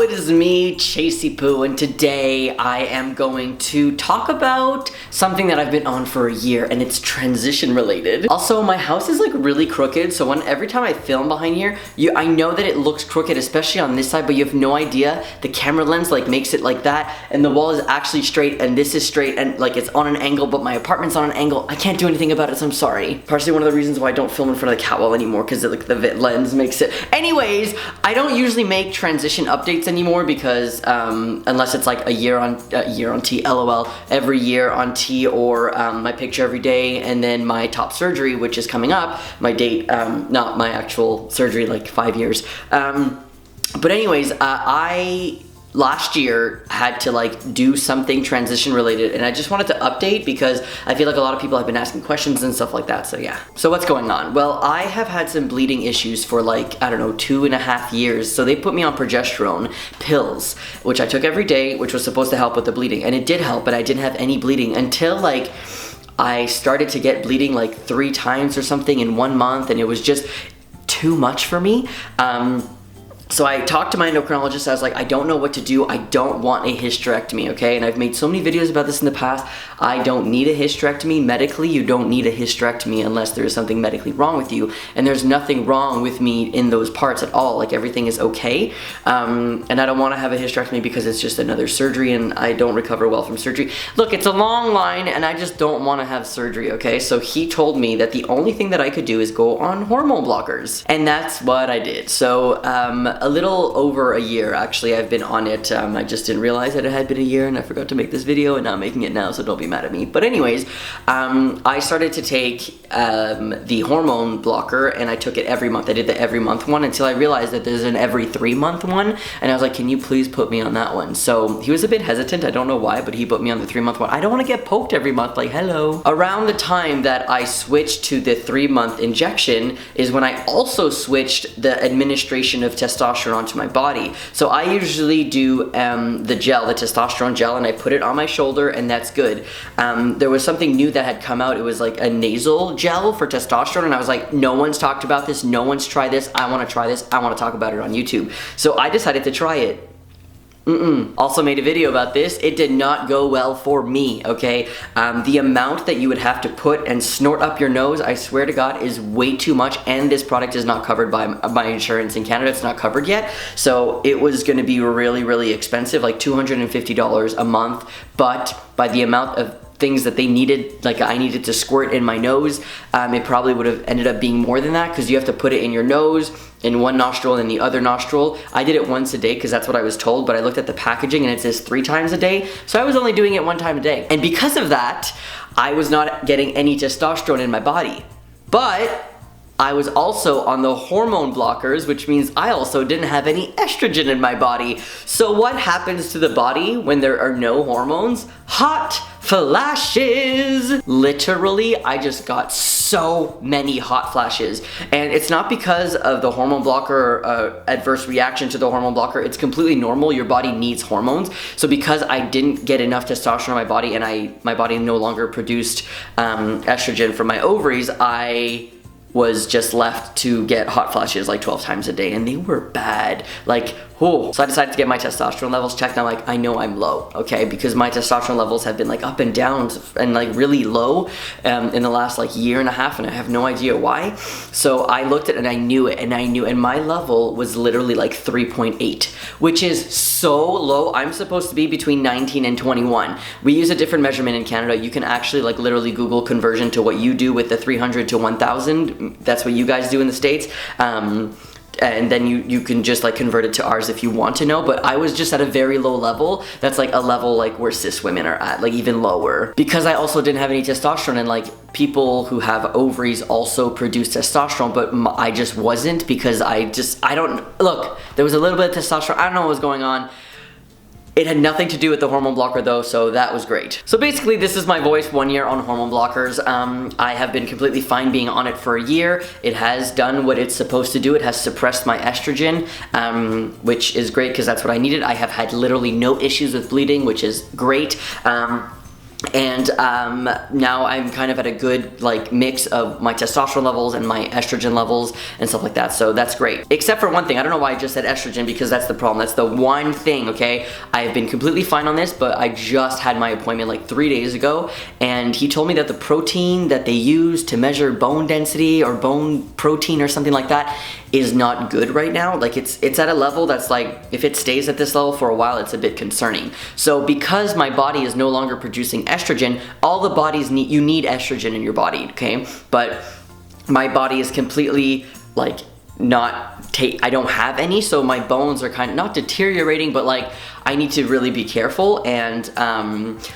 it is me, Chasey Poo, and today I am going to talk about something that I've been on for a year, and it's transition related. Also, my house is like really crooked, so every time I film behind here, I know that it looks crooked, especially on this side, but you have no idea. The camera lens like makes it like that, and the wall is actually straight, and this is straight, and like it's on an angle, but my apartment's on an angle. I can't do anything about it, so I'm sorry. Partially one of the reasons why I don't film in front of the cat wall anymore, because like the lens makes it. Anyways, I don't usually make transition updates anymore because unless it's like a year on T, LOL, every year on T, or my picture every day, and then my top surgery, which is coming up, my date, not my actual surgery, like 5 years. But anyways, I last year had to like do something transition related, and I just wanted to update because I feel like a lot of people have been asking questions and stuff like that, so yeah. So what's going on? Well, I have had some bleeding issues for like, I don't know, 2.5 years, so they put me on progesterone pills, which I took every day, which was supposed to help with the bleeding, and it did help, but I didn't have any bleeding until like I started to get bleeding like 3 times or something in 1 month, and it was just too much for me. So I talked to my endocrinologist. I was like, I don't know what to do. I don't want a hysterectomy, okay? And I've made so many videos about this in the past. I don't need a hysterectomy. Medically, you don't need a hysterectomy unless there is something medically wrong with you. And there's nothing wrong with me in those parts at all. Like, everything is okay. And I don't want to have a hysterectomy because it's just another surgery and I don't recover well from surgery. Look, it's a long line and I just don't want to have surgery, okay? So he told me that the only thing that I could do is go on hormone blockers. And that's what I did. So, a little over a year, actually, I've been on it. I just didn't realize that it had been a year, and I forgot to make this video, and now I'm making it now, so don't be mad at me. But anyways, I started to take the hormone blocker, and I took it every month. I did the every month one until I realized that there's an every 3-month one, and I was like, can you please put me on that one? So he was a bit hesitant. I don't know why, but he put me on the 3-month one. I don't want to get poked every month, like, hello. Around the time that I switched to the 3-month injection is when I also switched the administration of testosterone onto my body. So I usually do the gel, the testosterone gel, and I put it on my shoulder, and that's good. There was something new that had come out. It was like a nasal gel for testosterone, and I was like, no one's talked about this, no one's tried this, I want to try this, I want to talk about it on YouTube. So I decided to try it. Also made a video about this. It did not go well for me, okay? The amount that you would have to put and snort up your nose, I swear to God, is way too much, and this product is not covered by my insurance in Canada. It's not covered yet, so it was gonna be really, really expensive, like $250 a month, but by the amount of things that they needed, like I needed to squirt in my nose, it probably would have ended up being more than that, because you have to put it in your nose, in one nostril and the other nostril. I did it once a day because that's what I was told, but I looked at the packaging and it says 3 times a day, so I was only doing it 1 time a day. And because of that, I was not getting any testosterone in my body. But I was also on the hormone blockers, which means I also didn't have any estrogen in my body. So what happens to the body when there are no hormones? Hot flashes! Literally, I just got so many hot flashes. And it's not because of the hormone blocker adverse reaction to the hormone blocker. It's completely normal. Your body needs hormones. So because I didn't get enough testosterone in my body, and my body no longer produced estrogen from my ovaries, I was just left to get hot flashes like 12 times a day, and they were bad. Like, oh. So I decided to get my testosterone levels checked, and I'm like, I know I'm low, okay? Because my testosterone levels have been like up and down and like really low in the last like 1.5 years, and I have no idea why. So I looked at it and I knew it, and my level was literally like 3.8, which is so low. I'm supposed to be between 19 and 21. We use a different measurement in Canada. You can actually like literally Google conversion to what you do with the 300 to 1000. That's what you guys do in the States. And then you can just like convert it to ours if you want to know, but I was just at a very low level. That's like a level like where cis women are at, like even lower. Because I also didn't have any testosterone, and like people who have ovaries also produce testosterone, but I just wasn't, because I don't, look, there was a little bit of testosterone, I don't know what was going on. It had nothing to do with the hormone blocker though, so that was great. So basically, this is my voice 1 year on hormone blockers. I have been completely fine being on it for a year. It has done what it's supposed to do. It has suppressed my estrogen, which is great because that's what I needed. I have had literally no issues with bleeding, which is great. And now I'm kind of at a good like mix of my testosterone levels and my estrogen levels and stuff like that, so that's great. Except for one thing, I don't know why I just said estrogen, because that's the problem. That's the one thing, okay? I have been completely fine on this, but I just had my appointment like 3 days ago, and he told me that the protein that they use to measure bone density or bone protein or something like that is not good right now. Like it's at a level that's like, if it stays at this level for a while, it's a bit concerning. So because my body is no longer producing estrogen, all the bodies need, you need estrogen in your body, okay? But my body is completely like I don't have any, so my bones are kind of not deteriorating, but like I need to really be careful. And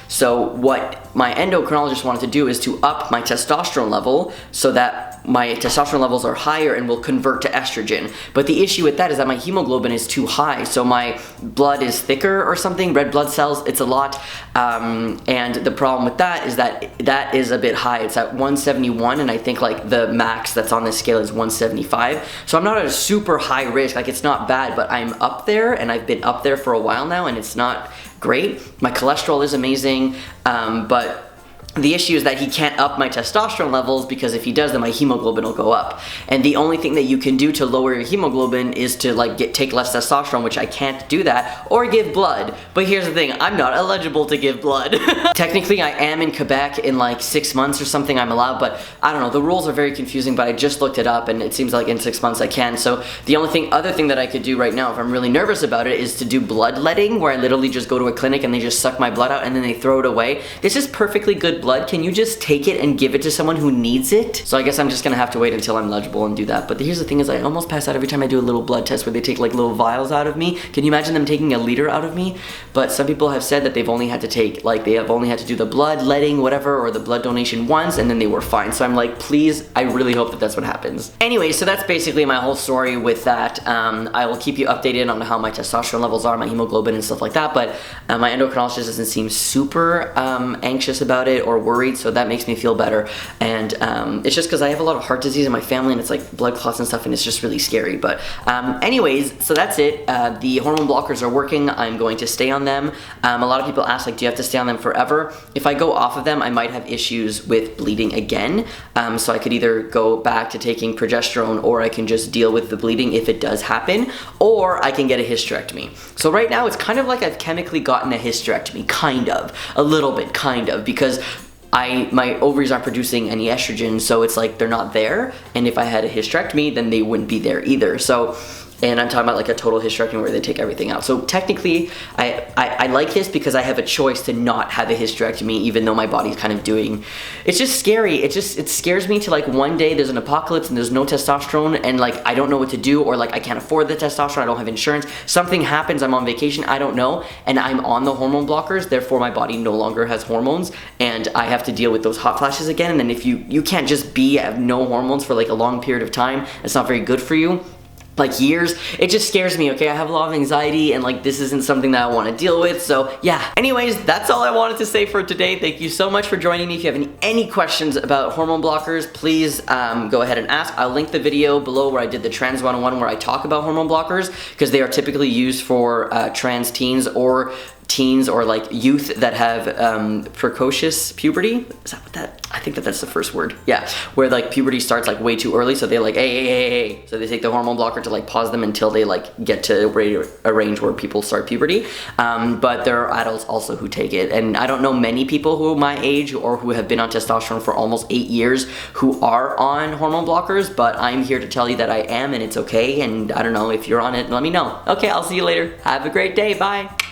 so what my endocrinologist wanted to do is to up my testosterone level so that my testosterone levels are higher and will convert to estrogen. But the issue with that is that my hemoglobin is too high, so my blood is thicker or something, red blood cells, it's a lot. And the problem with that is that that is a bit high. It's at 171, and I think like the max that's on this scale is 175. So I'm not at a super high risk, like it's not bad, but I'm up there, and I've been up there for a while now, and it's not great. My cholesterol is amazing, but the issue is that he can't up my testosterone levels, because if he does, then my hemoglobin will go up. And the only thing that you can do to lower your hemoglobin is to like take less testosterone, which I can't do that, or give blood. But here's the thing, I'm not eligible to give blood. Technically, I am in Quebec in like 6 months or something I'm allowed, but I don't know, the rules are very confusing, but I just looked it up and it seems like in 6 months I can. So the only other thing that I could do right now, if I'm really nervous about it, is to do bloodletting, where I literally just go to a clinic and they just suck my blood out and then they throw it away. This is perfectly good blood. Can you just take it and give it to someone who needs it? So I guess I'm just gonna have to wait until I'm eligible and do that. But here's the thing, is I almost pass out every time I do a little blood test where they take like little vials out of me. Can you imagine them taking a liter out of me? But some people have said that they've only had to take, like they have only had to do the bloodletting, whatever, or the blood donation once, and then they were fine. So I'm like, please, I really hope that that's what happens. Anyway, so that's basically my whole story with that. I will keep you updated on how my testosterone levels are, my hemoglobin and stuff like that, but my endocrinologist doesn't seem super anxious about it or worried, so that makes me feel better. And it's just because I have a lot of heart disease in my family, and it's like blood clots and stuff, and it's just really scary. But anyways, so that's it. The hormone blockers are working. I'm going to stay on them. A lot of people ask, like, do you have to stay on them forever? If I go off of them, I might have issues with bleeding again. So I could either go back to taking progesterone, or I can just deal with the bleeding if it does happen, or I can get a hysterectomy. So right now, it's kind of like I've chemically gotten a hysterectomy, kind of, a little bit, kind of, because my ovaries aren't producing any estrogen, so it's like they're not there, and if I had a hysterectomy, then they wouldn't be there either. So, and I'm talking about like a total hysterectomy where they take everything out. So technically, I like this because I have a choice to not have a hysterectomy, even though my body's kind of doing, it's just scary. It scares me to like one day there's an apocalypse and there's no testosterone, and like I don't know what to do, or like I can't afford the testosterone, I don't have insurance, something happens, I'm on vacation, I don't know, and I'm on the hormone blockers, therefore my body no longer has hormones, and I have to deal with those hot flashes again. And then if you can't just have no hormones for like a long period of time, it's not very good for you. Like years, it just scares me, okay? I have a lot of anxiety, and like this isn't something that I want to deal with, so yeah. Anyways, that's all I wanted to say for today. Thank you so much for joining me. If you have any questions about hormone blockers, please go ahead and ask. I'll link the video below where I did the Trans 101 where I talk about hormone blockers, because they are typically used for trans teens or like youth that have precocious puberty. Is that what that? I think that's the first word. Yeah, where like puberty starts like way too early, so they like hey. So they take the hormone blocker to like pause them until they like get to a range where people start puberty. But there are adults also who take it, and I don't know many people who are my age or who have been on testosterone for almost 8 years who are on hormone blockers. But I'm here to tell you that I am, and it's okay. And I don't know if you're on it. Let me know. Okay, I'll see you later. Have a great day. Bye.